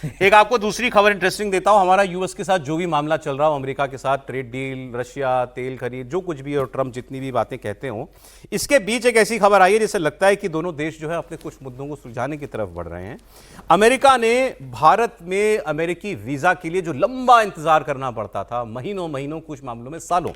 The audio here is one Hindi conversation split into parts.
एक आपको दूसरी खबर इंटरेस्टिंग देता हूं। हमारा यूएस के साथ जो भी मामला चल रहा हो, अमेरिका के साथ ट्रेड डील, रशिया तेल खरीद, जो कुछ भी, और ट्रंप जितनी भी बातें कहते हो, इसके बीच एक ऐसी खबर आई है जिससे लगता है कि दोनों देश जो है अपने कुछ मुद्दों को सुलझाने की तरफ बढ़ रहे हैं। अमेरिका ने भारत में अमेरिकी वीजा के लिए जो लंबा इंतजार करना पड़ता था, महीनों महीनों, कुछ मामलों में सालों,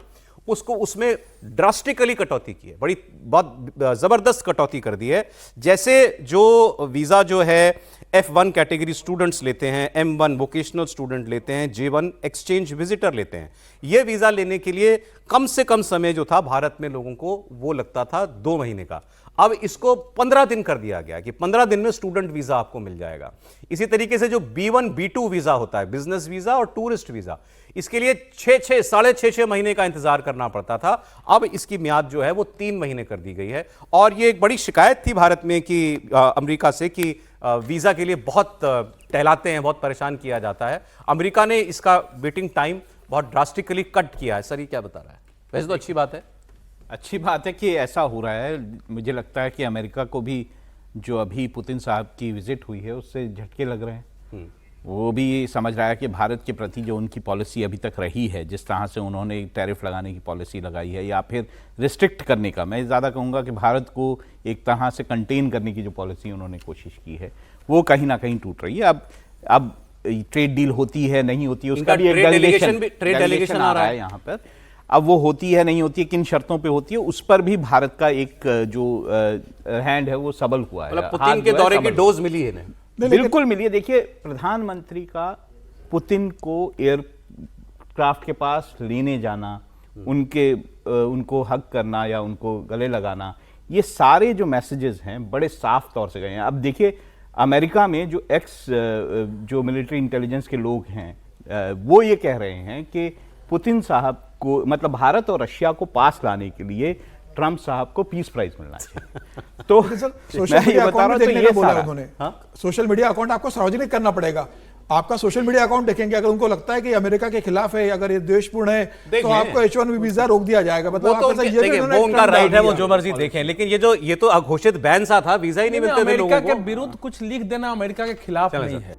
उसको उसमें ड्रास्टिकली कटौती की है, बड़ी बहुत जबरदस्त कटौती कर दी है। जैसे जो वीजा जो है F1 कैटेगरी स्टूडेंट्स लेते हैं, M1 वोकेशनल स्टूडेंट लेते हैं, J1 एक्सचेंज विजिटर लेते हैं, यह वीजा लेने के लिए कम से कम समय जो था भारत में लोगों को वो लगता था 2 महीने का। अब इसको 15 दिन कर दिया गया कि 15 दिन में स्टूडेंट वीजा आपको मिल जाएगा। इसी तरीके से जो B1 B2 वीजा होता है, बिजनेस वीजा और टूरिस्ट वीजा, इसके लिए 6 महीने का इंतजार करना पड़ता था। अब इसकी म्याद जो है वो 3 महीने कर दी गई है। और ये एक बड़ी शिकायत थी भारत में कि अमेरिका से कि वीजा के लिए बहुत टहलाते हैं, बहुत परेशान किया जाता है। अमेरिका ने इसका वेटिंग टाइम बहुत ड्रास्टिकली कट किया है। सर, ये क्या बता रहा है? वैसे तो अच्छी बात है, अच्छी बात है कि ऐसा हो रहा है। मुझे लगता है कि अमेरिका को भी जो अभी पुतिन साहब की विजिट हुई है उससे झटके लग रहे हैं। वो भी समझ रहा है कि भारत के प्रति जो उनकी पॉलिसी अभी तक रही है, जिस तरह से उन्होंने टैरिफ लगाने की पॉलिसी लगाई है या फिर रिस्ट्रिक्ट करने का, मैं ज़्यादा कहूँगा कि भारत को एक तरह से कंटेन करने की जो पॉलिसी उन्होंने कोशिश की है, वो कहीं ना कहीं टूट रही है। अब ट्रेड डील होती है नहीं होती है उसका भी एक डेलीगेशन आ रहा है यहाँ पर। अब वो होती है नहीं होती है, किन शर्तों पे होती है, उस पर भी भारत का एक जो हैंड है वो सबल हुआ है। मतलब पुतिन के दौरे की डोज मिली है ना? बिल्कुल मिली है। देखिए, प्रधानमंत्री का पुतिन को एयरक्राफ्ट के पास लेने जाना, उनको हक करना या उनको गले लगाना, ये सारे जो मैसेजेस हैं बड़े साफ तौर से गए हैं। अब देखिए, अमेरिका में जो मिलिट्री इंटेलिजेंस के लोग हैं वो ये कह रहे हैं कि पुतिन साहब को, मतलब भारत और रशिया को पास लाने के लिए ट्रंप साहब को पीस प्राइज मिलना चाहिए। तो सोशल मीडिया अकाउंट देखने का बोला उन्होंने। सोशल मीडिया अकाउंट आपको सार्वजनिक करना पड़ेगा। आपका सोशल मीडिया अकाउंट देखेंगे, अगर उनको लगता है कि अमेरिका के खिलाफ है, अगर ये द्वेषपूर्ण है, तो आपको H1B वीजा रोक दिया जाएगा। मतलब वो उनका राइट है, वो जो मर्जी देखें, लेकिन ये तो अघोषित बैन सा था, वीजा ही नहीं मिलते थे लोगों को। अमेरिका के विरुद्ध कुछ लिख देना अमेरिका के खिलाफ नहीं है।